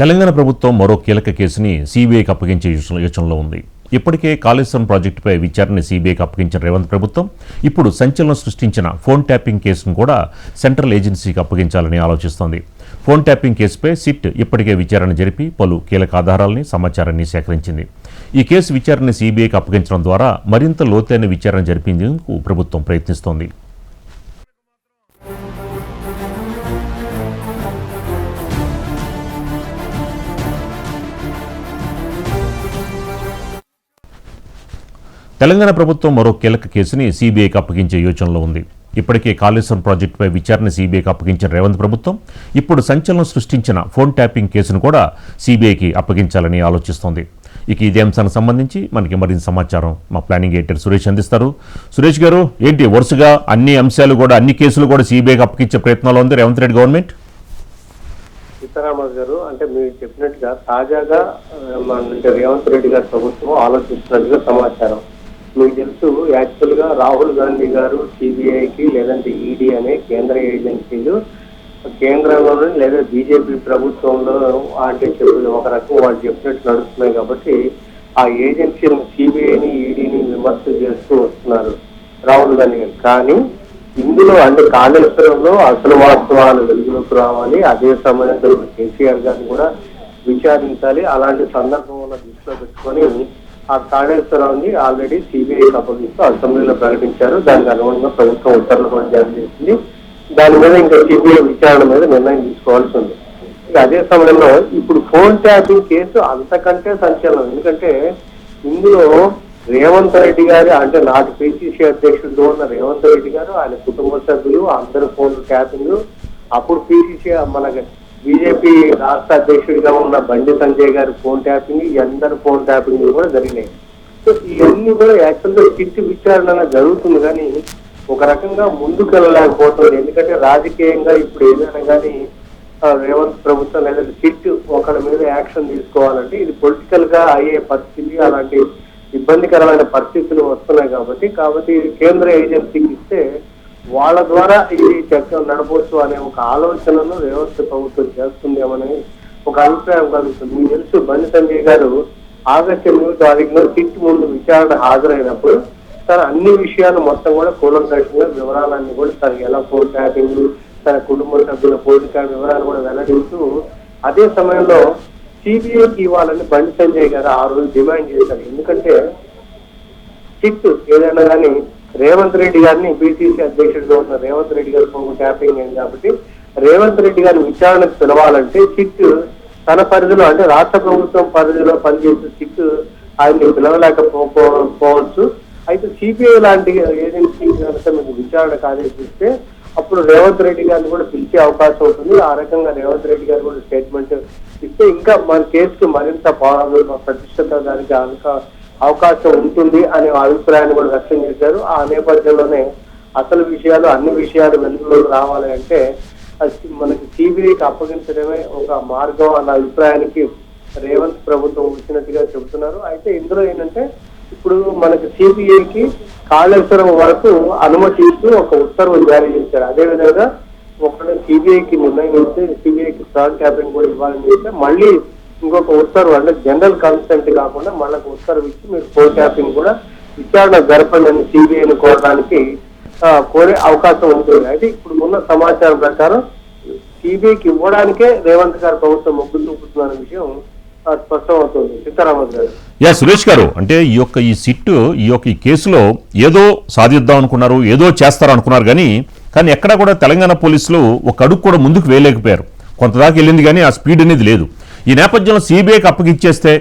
తెలంగాణ ప్రభుత్వం మరో కీలక కేసుని సీబీఐకి అప్పగించే యోచనలో ఉంది. ఇప్పటికే కాళేశ్వరం ప్రాజెక్టుపై విచారణని సీబీఐకి అప్పగించిన రేవంత్ ప్రభుత్వం ఇప్పుడు సంచలనం సృష్టించిన ఫోన్ ట్యాపింగ్ కేసును కూడా సెంట్రల్ ఏజెన్సీకి అప్పగించాలని ఆలోచిస్తోంది. ఫోన్ ట్యాపింగ్ కేసుపై సిట్ ఇప్పటికే విచారణ జరిపి పలు కీలక ఆధారాలని సమాచారాన్ని సేకరించింది. ఈ కేసు విచారణని సీబీఐకి అప్పగించడం ద్వారా మరింత లోతైన విచారణ జరిపేందుకు ప్రభుత్వం ప్రయత్నిస్తోంది. తెలంగాణ ప్రభుత్వం మరో కీలక కేసుని సీబీఐకి అప్పగించే యోచనలో ఉంది. ఇప్పటికే కాళేశ్వరం ప్రాజెక్టుపై విచారణ సీబీఐకి అప్పగించిన రేవంత్ ప్రభుత్వం ఇప్పుడు సంచలనం సృష్టించిన ఫోన్ ట్యాపింగ్ కేసును కూడా సీబీఐకి అప్పగించాలని ఆలోచిస్తోంది. ఇక ఇదే అంశానికి సంబంధించి మనకి మరింత సమాచారం మా ప్లానింగ్ ఎడిటర్ సురేష్ అందిస్తారు. సురేష్ గారు, ఏంటి వరుసగా అన్ని అంశాలు కూడా అన్ని కేసులు కూడా సీబీఐకి అప్పగించే ప్రయత్నంలో ఉంది రేవంత్ రెడ్డి గవర్నమెంట్? సీతారామన్ గారు, అంటే మీరు చెప్పినట్టుగా తాజాగా రేవంత్ రెడ్డి గారి ప్రభుత్వం ఆలోచిస్తున్నట్టుగా సమాచారం. మీకు తెలుసు, యాక్చువల్ గా రాహుల్ గాంధీ గారు సిబిఐకి లేదంటే ఈడీ అనే కేంద్ర ఏజెన్సీలు కేంద్రంలోనే లేదా బీజేపీ ప్రభుత్వంలో అంటే ఒక రకం వాళ్ళు చెప్పినట్టు నడుస్తున్నాయి. కాబట్టి ఆ ఏజెన్సీలను సిబిఐని ఈడీని విమర్శ చేస్తూ వస్తున్నారు రాహుల్ గాంధీ గారు. కానీ ఇందులో అంటే కాళేశ్వరంలో అసలు వాస్తవాలు వెలుగులోకి రావాలి, అదే సమయంలో కేసీఆర్ గారిని కూడా విచారించాలి. అలాంటి సందర్భంలో దృష్టిలో పెట్టుకొని ఆ కాళేశ్వరాన్ని ఆల్రెడీ సిబిఐకి అప్పగిస్తూ అసెంబ్లీలో ప్రకటించారు. దానికి అనుగుణంగా ప్రభుత్వం ఉత్తర్వులు కూడా జారీ చేసింది. దాని మీద ఇంకా సిబిఐ విచారణ మీద నిర్ణయం తీసుకోవాల్సి ఉంది. ఇక అదే సమయంలో ఇప్పుడు ఫోన్ ట్యాపింగ్ కేసు అంతకంటే సంచలనం. ఎందుకంటే ఇందులో రేవంత్ రెడ్డి గారు అంటే నాటి పిసిసి అధ్యక్షుడు ఉన్న రేవంత్ రెడ్డి గారు, ఆయన కుటుంబ సభ్యులు అందరు ఫోన్ ట్యాపింగ్, అప్పుడు పిసిసి మన బీజేపీ రాష్ట్ర అధ్యక్షుడిగా ఉన్న బండి సంజయ్ గారి ఫోన్ ట్యాపింగ్, ఈ అందరు ఫోన్ ట్యాపింగ్ కూడా జరిగినాయి. సో ఇవన్నీ కూడా యాక్చువల్గా చిట్టు విచారణ జరుగుతుంది, కానీ ఒక రకంగా ముందుకు వెళ్ళలేకపోతుంది. ఎందుకంటే రాజకీయంగా ఇప్పుడు ఏదైనా కానీ రేవంత్ ప్రభుత్వం లేదంటే చిట్టు ఒకరి మీద యాక్షన్ తీసుకోవాలంటే ఇది పొలిటికల్ గా అయ్యే పరిస్థితి, అలాంటి ఇబ్బందికరమైన పరిస్థితులు వస్తున్నాయి. కాబట్టి కేంద్ర ఏజెన్సీకి ఇస్తే వాళ్ళ ద్వారా ఇది చట్టం నడపవచ్చు అనే ఒక ఆలోచనను రేవంత్ ప్రభుత్వం చేస్తుందేమని ఒక అభిప్రాయం కలుగుతుంది. మీకు తెలుసు, బండి సంజయ్ గారు ఆగస్టు 8వ తారీఖున సిట్ ముందు విచారణ హాజరైనప్పుడు తన అన్ని విషయాలు మొత్తం కూడా కూలంకషంగా వివరాలన్నీ కూడా తనకి ఎలా ఫోన్ ట్యాపింగ్, తన కుటుంబ సభ్యుల పోలిక వివరాలు కూడా వెల్లడిస్తూ అదే సమయంలో సిబిఐకి ఇవ్వాలని బండి సంజయ్ గారు ఆ రోజు డిమాండ్ చేశారు. ఎందుకంటే సిట్ ఏదైనా కానీ రేవంత్ రెడ్డి గారిని పిసిసి అధ్యక్షుడిగా ఉన్న రేవంత్ రెడ్డి గారి ఫోన్ ట్యాపింగ్ అయింది కాబట్టి రేవంత్ రెడ్డి గారిని విచారణకు పిలవాలంటే సిట్ తన పరిధిలో అంటే రాష్ట్ర ప్రభుత్వం పరిధిలో పనిచేసే సిట్ ఆయన్ని పిలవలేకపోవచ్చు. అయితే సిబిఐ లాంటి ఏజెన్సీ కనుక మీకు విచారణకు ఆదేశిస్తే అప్పుడు రేవంత్ రెడ్డి గారిని కూడా పిలిచే అవకాశం ఉంటుంది. ఆ రకంగా రేవంత్ రెడ్డి గారు కూడా స్టేట్మెంట్ ఇస్తే ఇంకా మన కేసుకి మరింత ప్రతిష్టత దానికి అవకాశం ఉంటుంది అనే అభిప్రాయాన్ని కూడా వ్యక్తం చేశారు. ఆ నేపథ్యంలోనే అసలు విషయాలు అన్ని విషయాలు వెలుగులోకి రావాలి అంటే మనకి సిబిఐకి అప్పగించడమే ఒక మార్గం అన్న అభిప్రాయానికి రేవంత్ ప్రభుత్వం వచ్చినట్టుగా చెబుతున్నారు. అయితే ఇందులో ఏంటంటే ఇప్పుడు మనకి సిబిఐకి కాళేశ్వరం వరకు అనుమతిస్తూ ఒక ఉత్తర్వులు జారీ చేశారు. అదేవిధంగా ఒకవేళ సిబిఐకి నిర్ణయం ఇస్తే సిబిఐకి ఫోన్ ట్యాపింగ్ కూడా ఇవ్వాలని చెప్తే మళ్ళీ ఇంకొక ఉత్తర్వు అంటే జనరల్ కన్సెంట్ కాకుండా మళ్ళీ ఉత్తర్వు ఇచ్చి మీరు ఫోన్ ట్యాపింగ్ కూడా విచారణ జరపండి అని సిబిఐని కోరడానికి కోరే అవకాశం ఉంటుంది. అయితే ఇప్పుడు ఉన్న సమాచారం ప్రకారం సిబిఐకి ఇవ్వడానికే రేవంత్ గారు ప్రభుత్వం మొగ్గు చూపుతున్న విషయం స్పష్టం అవుతుంది. సీతారామన్ గారు. సురేష్ గారు, అంటే ఈ సిట్టు ఈ కేసులో ఏదో సాధిద్దాం అనుకున్నారు, ఏదో చేస్తారనుకున్నారు, కానీ ఎక్కడా కూడా తెలంగాణ పోలీసులు ఒక అడుగు కూడా ముందుకు వేయలేకపోయారు. కొంతదాకా వెళ్ళింది కానీ ఆ స్పీడ్ అనేది లేదు. ఈ నేపథ్యంలో సిబిఐకి అప్పగిచ్చేస్తే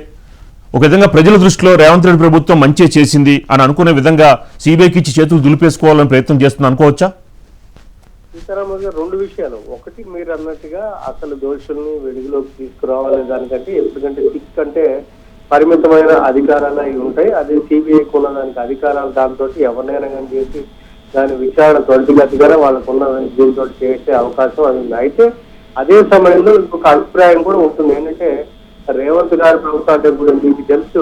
ఒక విధంగా ప్రజల దృష్టిలో రేవంత్ రెడ్డి ప్రభుత్వం మంచి చేసింది అని అనుకునే విధంగా సిబిఐకి ఇచ్చి చేతులు దులిపేసుకోవాలని ప్రయత్నం చేస్తుంది అనుకోవచ్చా? సీతారామన్ గారు, రెండు విషయాలు. ఒకటి, మీరు అన్నట్టుగా అసలు దోషుల్ని వెలుగులోకి తీసుకురావాలనే దానికంటే ఎందుకంటే సిట్ అంటే పరిమితమైన అధికారాలు అవి ఉంటాయి. అదే సిబిఐకి ఉన్న దానికి అధికారాలు దాంతో ఎవరినైనా కానీ చేసి దాని విచారణ త్వరితగతిగానే వాళ్ళకున్న దీంతో చేసే అవకాశం అది ఉంది. అయితే అదే సమయంలో ఇంకొక అభిప్రాయం కూడా ఉంటుంది. ఏంటంటే రేవంత్ గారి ప్రభుత్వం అంటే ఇప్పుడు మీకు తెలుసు,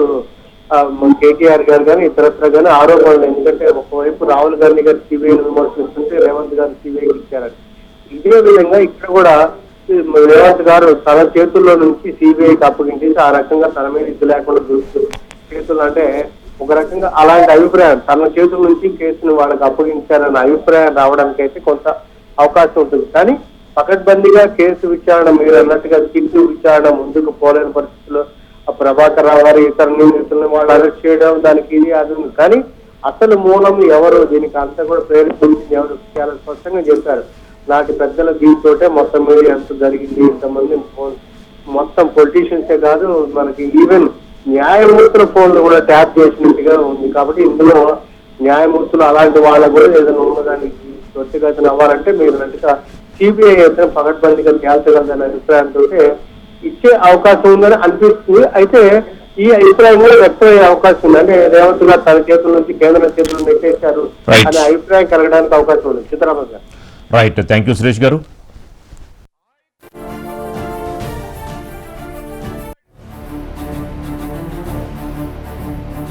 కేటీఆర్ గారు కానీ ఇతరత్ర కానీ ఆరోపణలు. ఎందుకంటే ఒకవైపు రాహుల్ గాంధీ గారు సిబిఐని విమర్శిస్తుంటే రేవంత్ గారు సిబిఐకి ఇచ్చారని. ఇదే విధంగా ఇక్కడ కూడా రేవంత్ గారు తన చేతుల్లో నుంచి సిబిఐకి అప్పగించేసి ఆ రకంగా తన మీద ఇది లేకుండా చేతులు అంటే ఒక రకంగా అలాంటి అభిప్రాయం తన చేతుల నుంచి కేసును వాళ్ళకి అప్పగించారన్న అభిప్రాయం రావడానికి అయితే కొంత అవకాశం ఉంటుంది. కానీ పకడ్బందీగా కేసు విచారణ మీరు అన్నట్టుగా సిట్టు విచారణ ముందుకు పోలేని పరిస్థితుల్లో ఆ ప్రభాకర్ రావు గారు ఇతర నిందితులను వాళ్ళు అరెస్ట్ చేయడం దానికి ఇది అది ఉంది. కానీ అసలు మూలం ఎవరు దీనికి అంతా కూడా ప్రేరేపించింది ఎవరు చాలా స్పష్టంగా చెప్పారు. నాటి పెద్దల దీంతోటే మొత్తం మీద ఎంత జరిగింది, ఇంతమంది మొత్తం పొలిటీషియన్సే కాదు మనకి ఈవెన్ న్యాయమూర్తుల ఫోన్లు కూడా ట్యాప్ చేసినట్టుగా ఉంది. కాబట్టి ఇందులో న్యాయమూర్తులు అలాంటి వాళ్ళకు కూడా ఏదైనా ఉన్నదానికి త్వరితగతిన అవ్వాలంటే మీరు అన్నట్టుగా సిబిఐ అయితే పకడ్బందీగా తేల్చగలదనే అభిప్రాయంతో ఇచ్చే అవకాశం ఉందని అనిపిస్తుంది. అయితే ఈ అభిప్రాయం కూడా వ్యక్తమయ్యే అవకాశం ఉంది. అంటే రేవంత్ గారు తన చేతుల నుంచి కేంద్ర చేతులు నెట్టేశారు అనే అభిప్రాయం కలగడానికి అవకాశం ఉంది. సీతారామన్ గారు రైట్, థ్యాంక్ యూ సురేష్ గారు.